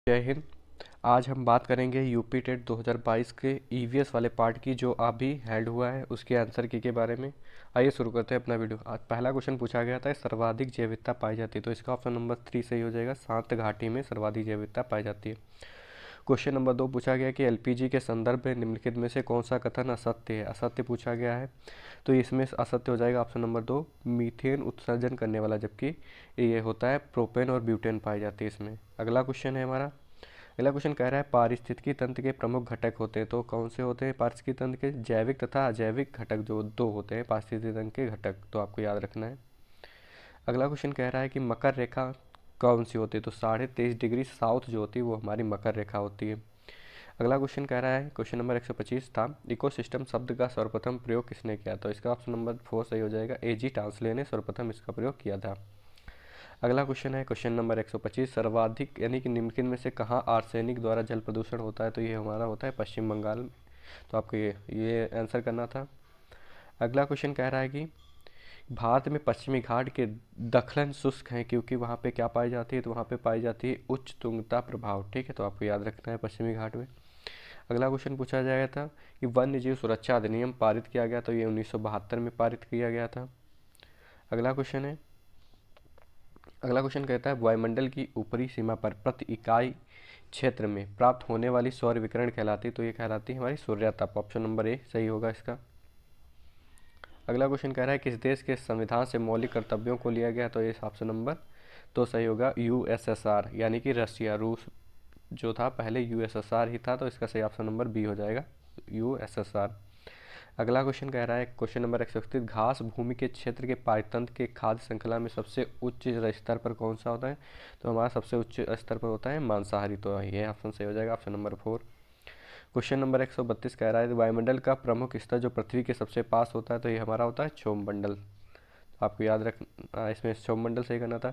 जय हिंद। आज हम बात करेंगे यूपी टेट 2022 के ईवीएस वाले पार्ट की, जो अभी हेल्ड हुआ है, उसके आंसर की के बारे में। आइए शुरू करते हैं अपना वीडियो। आज पहला क्वेश्चन पूछा गया था, सर्वाधिक जैव विविधता पाई जाती है, तो इसका ऑप्शन नंबर 3 सही हो जाएगा। शांत घाटी में सर्वाधिक जैव विविधता पाई जाती है। क्वेश्चन नंबर 2 पूछा गया कि एलपीजी के संदर्भ में निम्नलिखित में से कौन सा कथन असत्य है। असत्य पूछा गया है, तो इसमें असत्य हो जाएगा ऑप्शन नंबर 2, मीथेन उत्सर्जन करने वाला, जबकि ये होता है प्रोपेन और ब्यूटेन पाई जाती है इसमें। अगला क्वेश्चन है हमारा, अगला क्वेश्चन कह रहा है पारिस्थितिकी तंत्र के प्रमुख घटक होते हैं, तो कौन से होते हैं पारिस्थितिकी तंत्र के? जैविक तथा अजैविक घटक, जो दो होते हैं पारिस्थितिकी तंत्र के घटक, तो आपको याद रखना है। अगला क्वेश्चन कह रहा है कि मकर रेखा कौन सी होती है, तो 23.5 डिग्री साउथ जो होती है वो हमारी मकर रेखा होती है। अगला क्वेश्चन कह रहा है, क्वेश्चन नंबर 125 था, इकोसिस्टम शब्द का सर्वप्रथम प्रयोग किसने किया, तो इसका ऑप्शन नंबर 4 सही हो जाएगा। एजी टांसले ने सर्वप्रथम इसका प्रयोग किया था। अगला क्वेश्चन है क्वेश्चन नंबर 125, सर्वाधिक यानी कि निम्नलिखित में से कहाँ आर्सेनिक द्वारा जल प्रदूषण होता है, तो ये हमारा होता है पश्चिम बंगाल में। तो आपको ये आंसर करना था। अगला क्वेश्चन कह रहा है कि भारत में पश्चिमी घाट के दखलन शुष्क हैं, क्योंकि वहाँ पे क्या पाई जाती है, तो वहाँ पे पाई जाती है उच्च तुंगता प्रभाव। ठीक है, तो आपको याद रखना है पश्चिमी घाट में। अगला क्वेश्चन पूछा जाएगा था कि वन्य जीव सुरक्षा अधिनियम पारित किया गया, तो ये 1972 में पारित किया गया था। अगला क्वेश्चन है, अगला क्वेश्चन कहता है वायुमंडल की ऊपरी सीमा पर प्रति इकाई क्षेत्र में प्राप्त होने वाली सौर विकिरण कहलाती है, तो ये कहलाती है हमारी सूर्यातप। ऑप्शन नंबर ए सही होगा इसका। अगला क्वेश्चन कह रहा है किस देश के संविधान से मौलिक कर्तव्यों को लिया गया, तो ये ऑप्शन नंबर तो सही होगा यूएसएसआर, यानी कि रशिया। रूस जो था पहले यूएसएसआर ही था, तो इसका सही ऑप्शन नंबर बी हो जाएगा, यूएसएसआर। अगला क्वेश्चन कह रहा है क्वेश्चन नंबर 131, घास भूमि के क्षेत्र के पारतंत्र के खाद्य श्रृंखला में सबसे उच्च स्तर पर कौन सा होता है, तो हमारा सबसे उच्च स्तर पर होता है मांसाहारी, तो ये ऑप्शन सही हो जाएगा, ऑप्शन नंबर 4। क्वेश्चन नंबर 132 कह रहा है वायुमंडल का प्रमुख स्तर जो पृथ्वी के सबसे पास होता है, तो ये हमारा होता है क्षोभमंडल। तो आपको याद रखना, इसमें क्षोभमंडल सही करना था।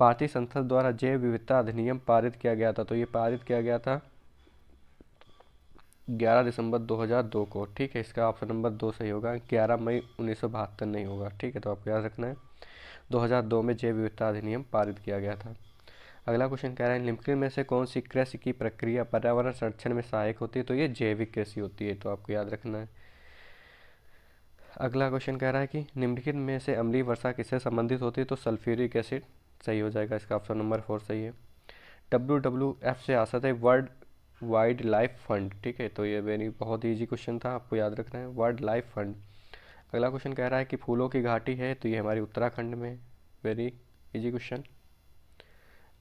भारतीय संसद द्वारा जैव विविधता अधिनियम पारित किया गया था, तो ये पारित किया गया था 11 दिसंबर 2002 को। ठीक है, इसका ऑप्शन नंबर 2 सही होगा। 11 मई 1972 नहीं होगा। ठीक है, तो आपको याद रखना है 2002 में जैव विविधता अधिनियम पारित किया गया था। अगला क्वेश्चन कह रहा है निम्नलिखित में से कौन सी कृषि की प्रक्रिया पर्यावरण संरक्षण में सहायक होती है, तो ये जैविक कृषि होती है, तो आपको याद रखना है। अगला क्वेश्चन कह रहा है कि निम्नलिखित में से अम्लीय वर्षा किससे संबंधित होती है, तो सल्फ्यूरिक एसिड सही हो जाएगा, इसका ऑप्शन नंबर 4 सही है। WWF से आशा है वर्ल्ड वाइल्ड लाइफ फंड। ठीक है, तो ये वेरी बहुत ईजी क्वेश्चन था, आपको याद रखना है वर्ल्ड लाइफ फंड। अगला क्वेश्चन कह रहा है कि फूलों की घाटी है, तो ये हमारी उत्तराखंड में, वेरी इजी क्वेश्चन।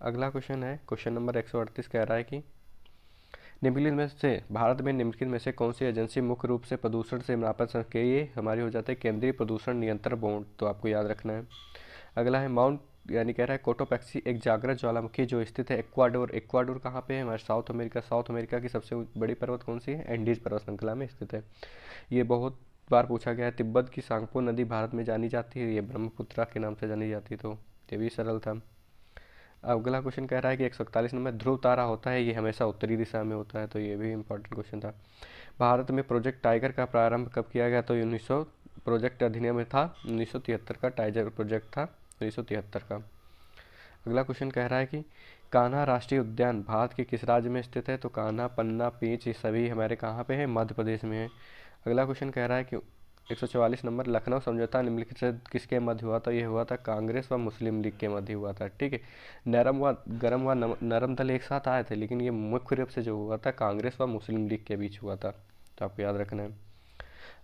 अगला क्वेश्चन है क्वेश्चन नंबर 138 कह रहा है कि निम्नलिखित में से भारत में निम्नलिखित में से कौन सी एजेंसी मुख्य रूप से प्रदूषण से नापा के, ये हमारी हो जाते हैं केंद्रीय प्रदूषण नियंत्रण बोर्ड, तो आपको याद रखना है। अगला है माउंट, यानी कह रहा है कोटोपैक्सी एक जागृत ज्वालामुखी जो स्थित है एक्वाडोर। एक्वाडोर कहाँ पे है? हमारे साउथ अमेरिका। साउथ अमेरिका की सबसे बड़ी पर्वत कौन सी है? एंडीज पर्वत श्रृंखला में स्थित है। ये बहुत बार पूछा गया है। तिब्बत की सांगपो नदी भारत में जानी जाती है, ये ब्रह्मपुत्रा के नाम से जानी जाती है, तो ये भी सरल था। अगला क्वेश्चन कह रहा है कि 141 नंबर ध्रुव तारा होता है, ये हमेशा उत्तरी दिशा में होता है, तो ये भी इंपॉर्टेंट क्वेश्चन था। भारत में प्रोजेक्ट टाइगर का प्रारंभ कब किया गया, तो 1900 प्रोजेक्ट अधिनियम में था 1973 का, टाइगर प्रोजेक्ट था 1973 का। अगला क्वेश्चन कह रहा है कि कान्हा राष्ट्रीय उद्यान भारत के किस राज्य में स्थित है, तो कान्हा, पन्ना, पेंच, ये सभी हमारे कहाँ पे है? मध्य प्रदेश में है। अगला क्वेश्चन कह रहा है कि 144 नंबर लखनऊ समझौता निम्नलिखित से किसके मध्य हुआ था, ये हुआ था कांग्रेस व मुस्लिम लीग के मध्य हुआ था। ठीक है, नरम व गरम व नरम दल एक साथ आए थे, लेकिन ये मुख्य रूप से जो हुआ था कांग्रेस व मुस्लिम लीग के बीच हुआ था, तो आपको याद रखना है।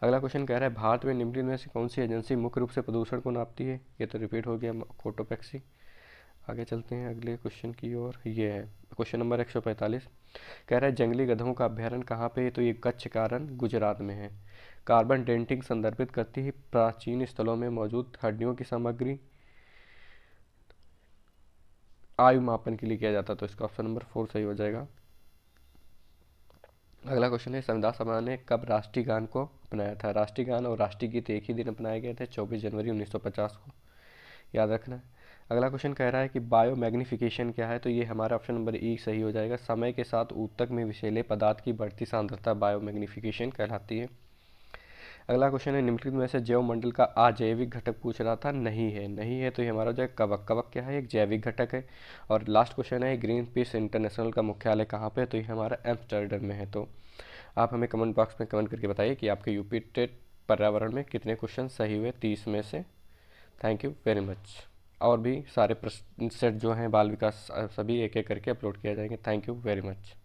अगला क्वेश्चन कह रहा है भारत में निम्नलिखित में से कौन सी एजेंसी मुख्य रूप से प्रदूषण को नापती है, ये तो रिपीट हो गया, कोटोपैक्सी। आगे चलते हैं अगले क्वेश्चन की ओर। ये है क्वेश्चन नंबर 145, कह रहा है जंगली गधों का अभ्यारण्य कहाँ पे है, तो ये कच्छ कारण गुजरात में है। कार्बन डेटिंग संदर्भित करती है प्राचीन स्थलों में मौजूद हड्डियों की सामग्री आयु मापन के लिए किया जाता है, तो इसका ऑप्शन नंबर 4 सही हो जाएगा। अगला क्वेश्चन है संविधान सभा ने कब राष्ट्रीय गान को अपनाया था? राष्ट्रीय गान और राष्ट्रीय गीत एक ही दिन अपनाए गए थे, 24 जनवरी 1950 को, याद रखना है। अगला क्वेश्चन कह रहा है कि बायो मैग्निफिकेशन क्या है, तो ये हमारा ऑप्शन नंबर ई सही हो जाएगा। समय के साथ ऊतक में विषैले पदार्थ की बढ़ती सांद्रता बायो मैग्निफिकेशन कहलाती है। अगला क्वेश्चन है, निम्नलिखित में से जैव मंडल का अजैविक घटक पूछ रहा था, नहीं है। नहीं है तो ये हमारा जो है कवक। कवक क्या है? एक जैविक घटक है। और लास्ट क्वेश्चन है, ग्रीन पीस इंटरनेशनल का मुख्यालय कहाँ पे है? तो ये हमारा एम्स्टर्डम में है। तो आप हमें कमेंट बॉक्स में कमेंट करके बताइए कि आपके यूपी टेट पर्यावरण में कितने क्वेश्चन सही हुए 30 में से। Thank you very much. और भी सारे प्रश्न सेट जो हैं बाल विकास सभी एक एक करके अपलोड किया जाएंगे। Thank you very much.